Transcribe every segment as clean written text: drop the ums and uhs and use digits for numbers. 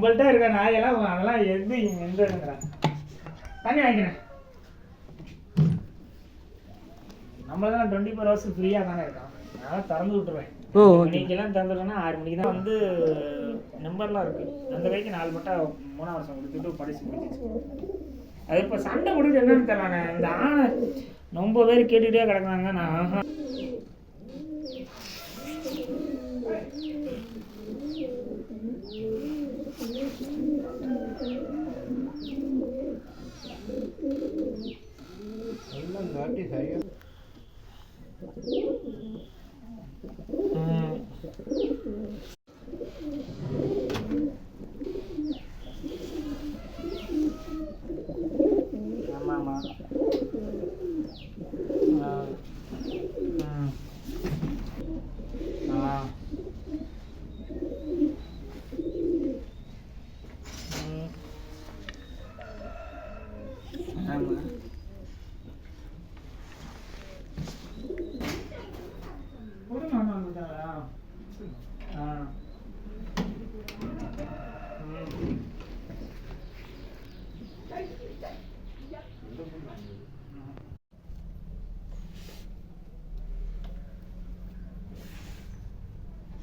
நம்மள்ட்ட இருக்க நாயெல்லாம் அதெல்லாம் எது எந்த இருக்கிறாங்க. தண்ணி வாங்கிக்கிறேன். நம்மளதான் 24 hours ஃப்ரீயாக தானே இருக்கான். அதனால் திறந்து விட்டுருவேன். மணிக்கெல்லாம் திறந்துட்டோன்னா 6 மணிக்கு தான் வந்து நம்பர்லாம் இருக்குது. அந்த கைக்கு 4 மட்டா 3ஆம் வருஷம் கொடுத்துட்டு படிச்சு முடிச்சிச்சு. அது இப்போ சண்டை முடிஞ்சு என்னன்னு தெரியலாண்ணே. இந்த ஆணை ரொம்ப பேர் கேட்டுகிட்டே கிடக்குறாங்க. நான் எல்லாம் காட்டி சரியா ஆமாம்மா.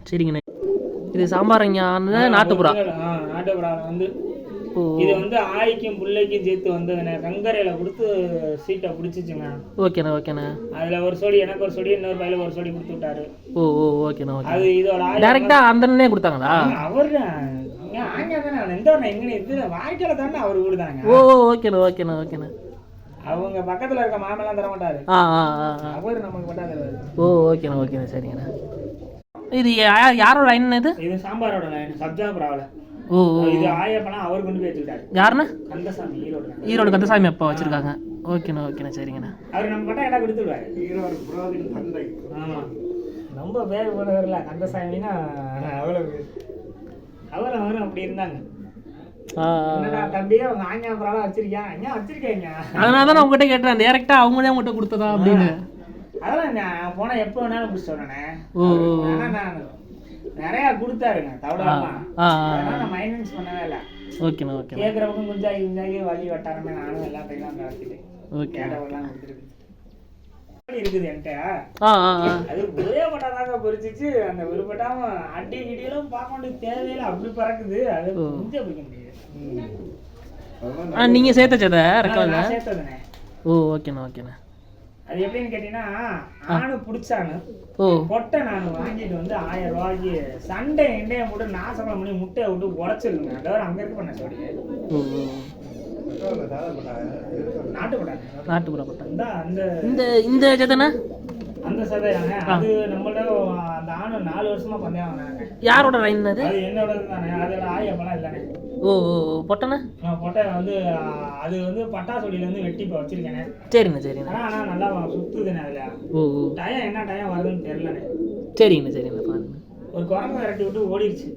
சரிங்கண்ணே. இது சாம்பாரங்க நாட்டுப்புறா. நாட்டுப்புறா வந்து இது வந்து ஆய்க்கும் பிள்ளைக்கும் சேர்த்து வந்ததுண்ணே. கங்கரையில கொடுத்து சீட்டை பிடிச்சிச்சுங்க. ஓகேண்ணா ஓகேண்ணா. அதுல ஒரு சோடி எனக்கு ஒரு சோடி இன்னொரு பையில ஒரு சோடி கொடுத்து விட்டாரு. ஓ ஓ ஓகேண்ணா ஓகே. அது இதோட டைரக்டா அந்தனே கொடுத்தாங்களா? அவர் ஆங்க தானே எந்த எங்க இது வாய்க்கால தானே அவர் கொடுத்தாங்க. ஓ ஓகேண்ணா ஓகேண்ணா ஓகேண்ணா. அவங்க பக்கத்துல இருக்க மாமெல்லாம் தர மாட்டாரு. அவர் நமக்கு பட்டாது. ஓ ஓகேண்ணா ஓகேண்ணா சரிங்கண்ணா. இது யாரோட லைன் இது? இது சாம்பாரோட லைன். சப்ஜா பிராவல. ஓ இது ஆயப்பனா அவர் கொண்டு போய் வச்சுக்கிட்டாரு. யாருண்ணா? கந்தசாமி. ஈரோடு கந்தசாமி அப்பா வச்சிருக்காங்க. ஓகேண்ணா ஓகேண்ணா சரிங்கண்ணா. அவர் நம்ம பட்டா இடம் கொடுத்துருவாரு. ஈரோடு புரோகின் தந்தை. ஆமா ரொம்ப பேர் போனவர்ல கந்தசாமின்னா அவ்வளவு அவரும் அப்படி இருந்தாங்க. என்னடா தம்பி அவங்க ஆஞ்சா பிராவா வச்சிருக்கேன். ஐயா வச்சிருக்கேங்க. அதனால தான் நான் உங்ககிட்ட கேட்டேன். டேரக்டா அவங்களே உங்ககிட்ட கொடுத்ததா அப்படின்னு. அதெல்லாம் நான் போனா எப்போ வேணாலும் பிடிச்சிட்டேன். நான் நிறைய கொடுத்தாருங்க தவிடாம. அதனால நான் மைனஸ் பண்ணவே இல்லை. ஓகேண்ணா ஓகே. கேட்குறவங்க குஞ்சாகி வழி வட்டாரமே நானும் எல்லா பையெல்லாம் நடத்திட்டேன். கேட்டவெல்லாம் கொடுத்துருக்கு இருக்குது என்கிட்ட. அது ஒரே பட்டாதாங்க பொறிச்சிச்சு. அந்த ஒரு பட்டாம அடி கிடியெல்லாம் பார்க்க வேண்டிய தேவையில்லை. அப்படி பறக்குது. அது குஞ்சா பிடிக்க முடியாது. நீங்க சேர்த்தச்சத சேர்த்ததுண்ணே. ஓ ஓகேண்ணா ஓகேண்ணா. அது எப்படின்னு கேட்டீங்கன்னா ஆணு பிடிச்சானு கொட்டை நான் வாங்கிட்டு வந்து 1000 ரூபாய்க்கு சண்டை எண்டையை போட்டு நாசகம் பண்ணி முட்டையை விட்டு உடச்சிருங்க. அதோட அங்க இருக்க பண்ண சொல்லி நாட்டுப்புறா பட்டா அந்த இந்த ஜதனா அந்த சதையாங்க. அது நம்மளோட அந்த ஆணு 4 வருஷமா பந்தயம். யாரோட லைன் அது? அது என்னோட தானே. அதோட ஆயப்பெல்லாம் இல்லைண்ணே. ஓ ஓ பொட்டண்ணா. பொட்டை வந்து அது வந்து பட்டாசொடியில இருந்து வெட்டி இப்போ வச்சிருக்கேனே. சரிங்கண்ணா சரிங்கண்ணா. ஆனா நல்லா சுத்துதுண்ணே. அதுல ஓ டயம் என்ன டயம் வருதுன்னு தெரியலண்ணே. சரிங்கண்ணா சரிங்கண்ணா பாருங்க. ஒரு குரங்கு விரட்டி விட்டு ஓடிடுச்சு.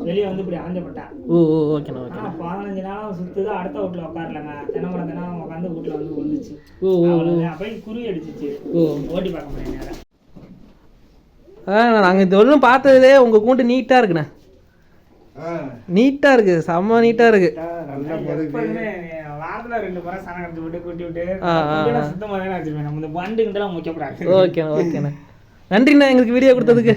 வெளியே வந்து இப்படி ஆஞ்சப்பட்டா. ஓ ஓ ஓகேண்ணா ஓகே. 15 நாளும் சுத்துது. அடுத்த வீட்டுல உட்காரலங்க. தினமுறை உட்காந்து வீட்டுல வந்து விழுந்துச்சு. அப்போ குருவி அடிச்சிச்சு. ஓட்டி பார்க்க முடியாது. நாங்கள் இது ஒன்றும் பார்த்ததே உங்கள் கூண்டு நீட்டாக இருக்குண்ணே. நீட்டாக இருக்குது. செம்ம நீட்டாக இருக்குது. வாரத்தில் 2 முறை சனம் கடிச்சு விட்டு கூட்டி விட்டு சுத்தமாக தானே வச்சுருப்பேன். நம்ம இந்த வண்டுகிட்டலாம் முக்கப்படாது. ஓகேண்ணா ஓகேண்ணா. நன்றிண்ணா எங்களுக்கு வீடியோ கொடுத்ததுக்கு.